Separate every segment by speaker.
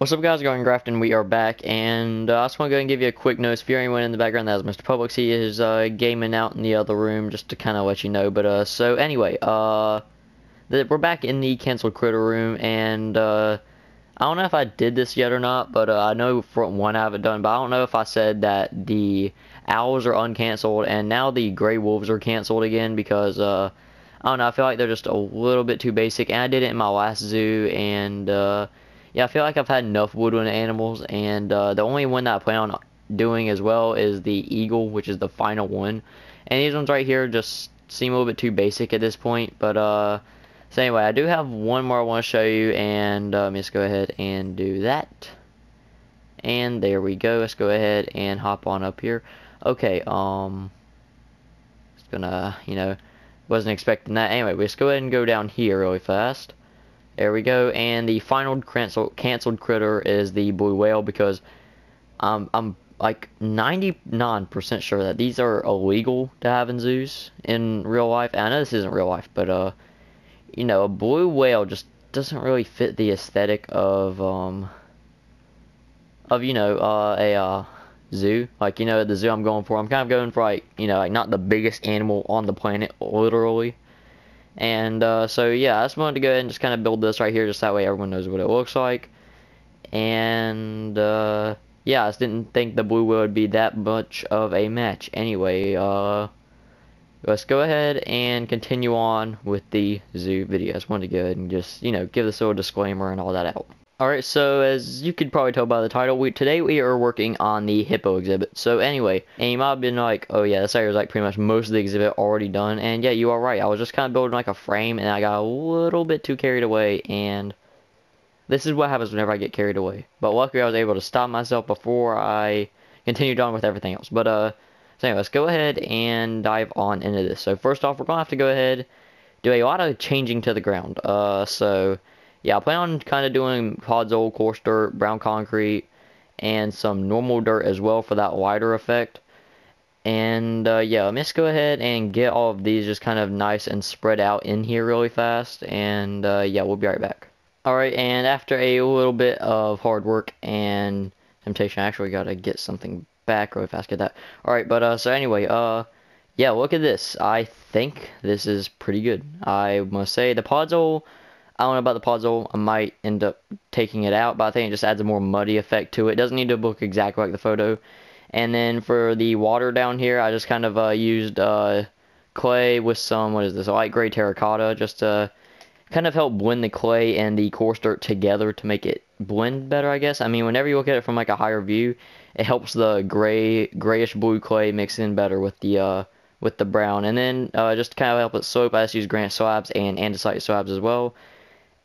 Speaker 1: What's up, guys? Going Grafton. We are back, and I just want to go and give you a quick notice. If you're anyone in the background, that is Mr. Publix. He is gaming out in the other room, just to kind of let you know. But so anyway, we're back in the canceled critter room, and I don't know if I did this yet or not, but I know for one I haven't done. But I don't know if I said that the owls are uncanceled, and now the gray wolves are canceled again because I don't know. I feel like they're just a little bit too basic, and I did it in my last zoo, and yeah, I feel like I've had enough woodland animals, and the only one that I plan on doing as well is the eagle, which is the final one. And these ones right here just seem a little bit too basic at this point. But so anyway, I do have one more I want to show you, and let's go ahead and do that. And there we go. Let's go ahead and hop on up here. Okay, it's gonna, wasn't expecting that. Anyway, let's go ahead and go down here really fast. There we go, and the final canceled critter is the blue whale, because I'm like 99% sure that these are illegal to have in zoos in real life. And I know this isn't real life, but a blue whale just doesn't really fit the aesthetic of a zoo. Like, the zoo I'm going for, I'm kind of going for like not the biggest animal on the planet, literally. And so yeah, I just wanted to go ahead and just kind of build this right here, just that way everyone knows what it looks like. And yeah, I just didn't think the blue whale would be that much of a match. Anyway, let's go ahead and continue on with the zoo video. I just wanted to go ahead and just give this little disclaimer and all that out. Alright, so as you could probably tell by the title, today we are working on the Hippo exhibit. So anyway, and you might have been like, oh yeah, this area is like pretty much most of the exhibit already done. And yeah, you are right. I was just kind of building like a frame, and I got a little bit too carried away. And this is what happens whenever I get carried away. But luckily I was able to stop myself before I continued on with everything else. But so anyway, let's go ahead and dive on into this. So first off, we're going to have to go ahead, do a lot of changing to the ground. So yeah, I plan on kind of doing podzol, coarse dirt, brown concrete, and some normal dirt as well for that lighter effect. And yeah, let's go ahead and get all of these just kind of nice and spread out in here really fast. And yeah, we'll be right back. Alright, and after a little bit of hard work and temptation, I actually gotta get something back really fast, get that. Alright, but so anyway, yeah, look at this. I think this is pretty good. I must say, the podzol, I don't know about the podzol. I might end up taking it out, but I think it just adds a more muddy effect to it. It doesn't need to look exactly like the photo. And then for the water down here, I just kind of used clay with some, what is this, light gray terracotta, just to kind of help blend the clay and the coarse dirt together to make it blend better, I guess. I mean, whenever you look at it from like a higher view, it helps the grayish blue clay mix in better with the brown. And then just to kind of help it soak, I just use granite slabs and andesite slabs as well.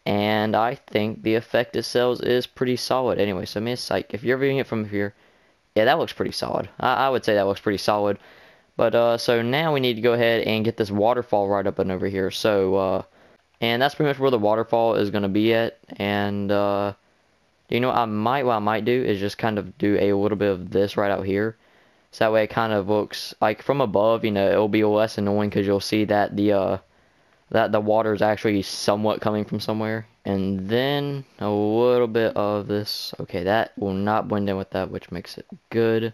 Speaker 1: And I think the effect it sells is pretty solid. Anyway, so Miss, like, if you're viewing it from here, yeah, that looks pretty solid. I would say that looks pretty solid. But so now we need to go ahead and get this waterfall right up and over here. So and that's pretty much where the waterfall is going to be at. And what I might do is just kind of do a little bit of this right out here. So that way it kind of looks like from above, it'll be less annoying because you'll see that the water is actually somewhat coming from somewhere. And then a little bit of this. Okay, that will not blend in with that, which makes it good. A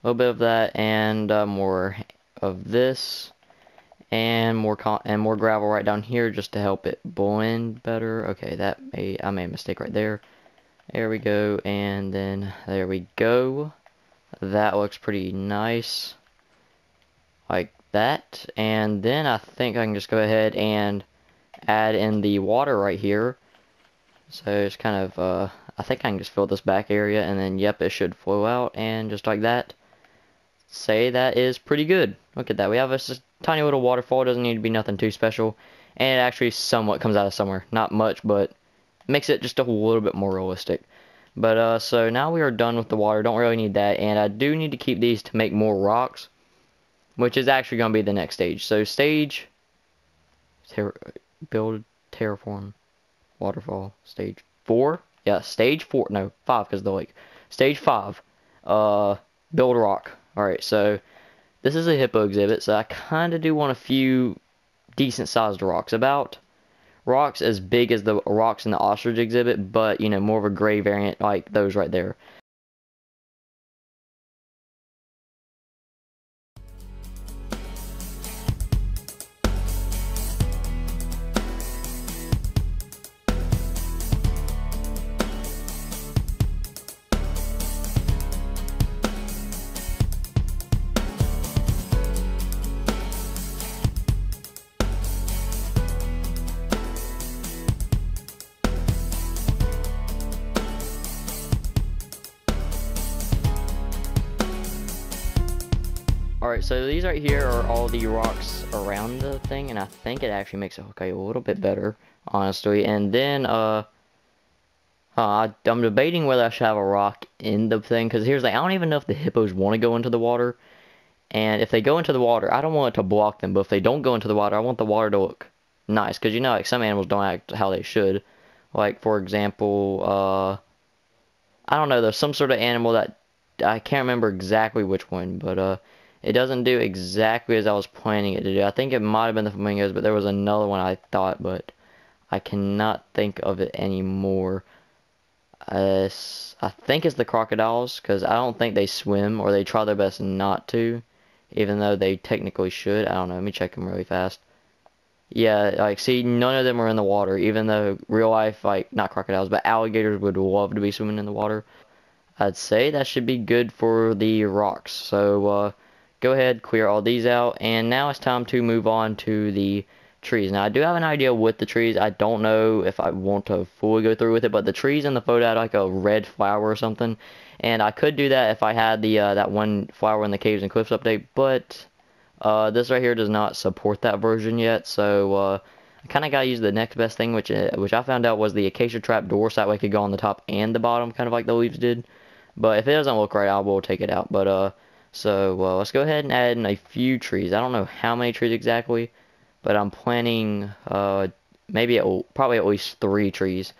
Speaker 1: little bit of that, and more of this, and more gravel right down here just to help it blend better. Okay, I made a mistake right there. There we go, and then there we go. That looks pretty nice, like that. And then I think I can just go ahead and add in the water right here. So it's kind of I think I can just fill this back area, and then yep, it should flow out, and just like that. Say that is pretty good. Look at that. We have a tiny little waterfall. It doesn't need to be nothing too special, and it actually somewhat comes out of somewhere. Not much, but makes it just a little bit more realistic. But so now we are done with the water. Don't really need that, and I do need to keep these to make more rocks, which is actually going to be the next stage. So build, terraform, waterfall, stage 4. Yeah, stage 4. No, 5 because of the lake. Stage 5. Build rock. Alright, so this is a hippo exhibit, so I kind of do want a few decent sized rocks. About rocks as big as the rocks in the ostrich exhibit, but, you know, more of a gray variant like those right there. Alright, so these right here are all the rocks around the thing, and I think it actually makes it look a little bit better, honestly. And then, I'm debating whether I should have a rock in the thing, because here's the thing, I don't even know if the hippos want to go into the water. And if they go into the water, I don't want it to block them, but if they don't go into the water, I want the water to look nice, because you know, like, some animals don't act how they should. Like, for example, I don't know, there's some sort of animal that, I can't remember exactly which one, but, it doesn't do exactly as I was planning it to do. I think it might have been the flamingos, but there was another one I thought, but I cannot think of it anymore. I think it's the crocodiles, because I don't think they swim, or they try their best not to, even though they technically should. I don't know, let me check them really fast. Yeah, like, see, none of them are in the water, even though real life, like, not crocodiles, but alligators would love to be swimming in the water. I'd say that should be good for the rocks. So, go ahead, clear all these out, and now it's time to move on to the trees. Now, I do have an idea with the trees. I don't know if I want to fully go through with it, but the trees in the photo had like a red flower or something, and I could do that if I had the that one flower in the Caves and Cliffs update, but this right here does not support that version yet, so I kind of got to use the next best thing, which I found out was the acacia trap door, so that way it could go on the top and the bottom, kind of like the leaves did. But if it doesn't look right, I will take it out. But so let's go ahead and add in a few trees. I don't know how many trees exactly, but I'm planning probably at least 3 trees.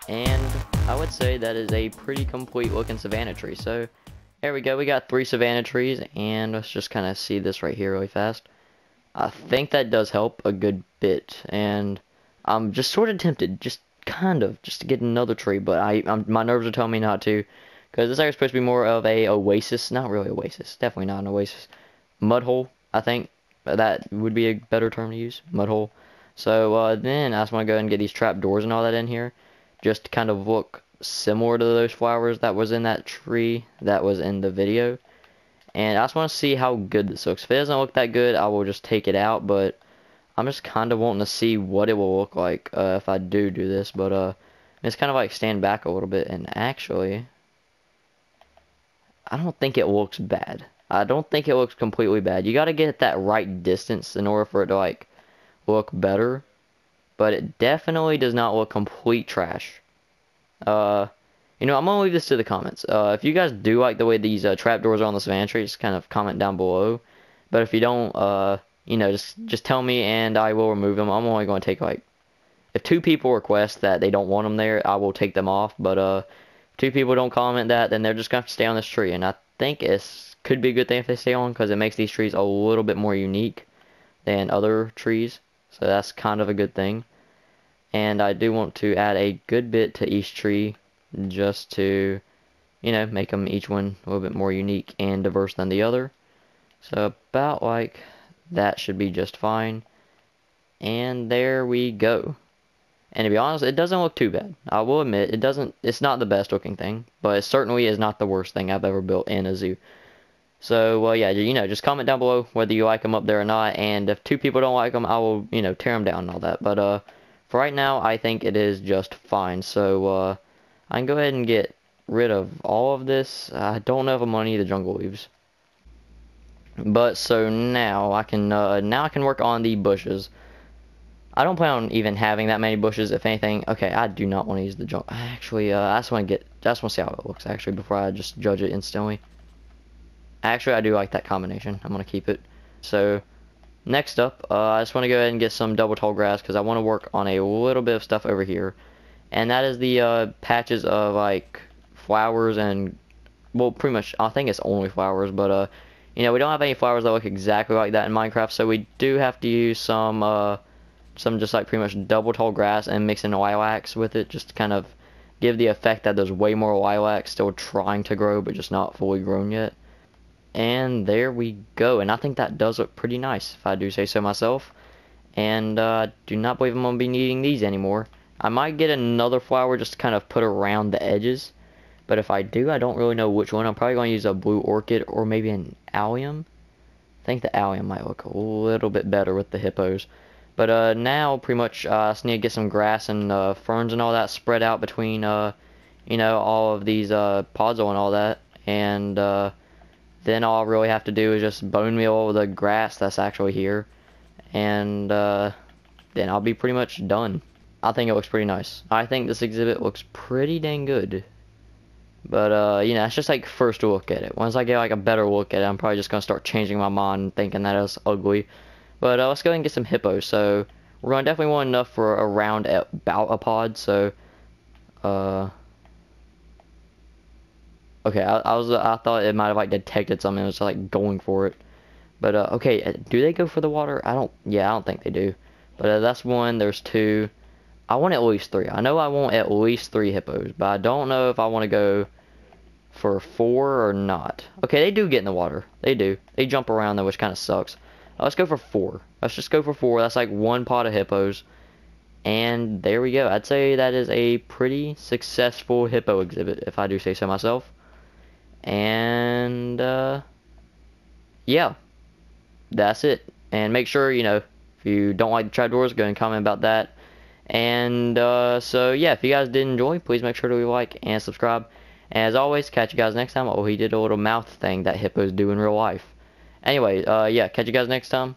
Speaker 1: And I would say that is a pretty complete looking Savannah tree. So there we go, we got 3 Savannah trees, and let's just kind of see this right here really fast. I think that does help a good bit, and I'm just sort of tempted, just to get another tree, but my nerves are telling me not to, because this area is supposed to be more of a oasis, not really oasis, definitely not an oasis, mud hole, I think, that would be a better term to use, mud hole. So then I just want to go ahead and get these trap doors and all that in here, just to kind of look similar to those flowers that was in that tree that was in the video. And I just want to see how good this looks. If it doesn't look that good, I will just take it out, but I'm just kind of wanting to see what it will look like if I do this. But it's kind of like stand back a little bit, and actually, I don't think it looks bad. I don't think it looks completely bad. You got to get that right distance in order for it to like look better. But it definitely does not look complete trash. You know, I'm gonna leave this to the comments. If you guys do like the way these trapdoors are on the Savannah tree, just kind of comment down below. But if you don't, you know, just tell me and I will remove them. I'm only going to take like, if 2 people request that they don't want them there, I will take them off. But if 2 people don't comment that, then they're just gonna have to stay on this tree. And I think it could be a good thing if they stay on, because it makes these trees a little bit more unique than other trees. So that's kind of a good thing. And I do want to add a good bit to each tree, just to, you know, make them each one a little bit more unique and diverse than the other. So about like that should be just fine. And there we go. And to be honest, it doesn't look too bad. I will admit, it's not the best looking thing, but it certainly is not the worst thing I've ever built in a zoo. So, well, yeah, you know, just comment down below whether you like them up there or not, and if 2 people don't like them, I will, you know, tear them down and all that. But, for for right now, I think it is just fine. So, I can go ahead and get rid of all of this. I don't know if I'm gonna need the jungle leaves. But so now I can work on the bushes. I don't plan on even having that many bushes, if anything. Okay, I do not want to use the jungle. Actually, I just want to see how it looks actually before I just judge it instantly. Actually, I do like that combination. I'm gonna keep it. So next up, I just want to go ahead and get some double tall grass because I want to work on a little bit of stuff over here, and that is the patches of like flowers and, well, pretty much I think it's only flowers, but you know, we don't have any flowers that look exactly like that in Minecraft, so we do have to use some just like pretty much double tall grass and mix in lilacs with it, just to kind of give the effect that there's way more lilacs still trying to grow but just not fully grown yet. And there we go, and I think that does look pretty nice, if I do say so myself. And I do not believe I'm going to be needing these anymore. I might get another flower just to kind of put around the edges, but if I do, I don't really know which one. I'm probably going to use a blue orchid or maybe an allium. I think the allium might look a little bit better with the hippos. But now pretty much I just need to get some grass and ferns and all that spread out between you know, all of these pods and all that, and then all I really have to do is just bone meal the grass that's actually here, and then I'll be pretty much done. I think it looks pretty nice. I think this exhibit looks pretty dang good. But you know, it's just like first look at it. Once I get like a better look at it, I'm probably just gonna start changing my mind, thinking that it's ugly. But let's go ahead and get some hippos. So we're gonna definitely want enough for around about a pod. So okay, I thought it might have like detected something. It was like going for it. But okay, do they go for the water? I don't think they do. But that's one. There's two. I want at least three. I know I want at least 3 hippos, but I don't know if I want to go for 4 or not. Okay, they do get in the water. They do. They jump around though, which kind of sucks. Let's go for 4. Let's just go for 4. That's like 1 pod of hippos. And there we go. I'd say that is a pretty successful hippo exhibit, if I do say so myself. And yeah, that's it. And make sure, you know, if you don't like the trapdoors, go and comment about that. And so yeah, if you guys did enjoy, please make sure to like and subscribe. And as always, catch you guys next time. Oh, he did a little mouth thing that hippos do in real life. Anyway, yeah, catch you guys next time.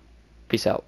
Speaker 1: Peace out.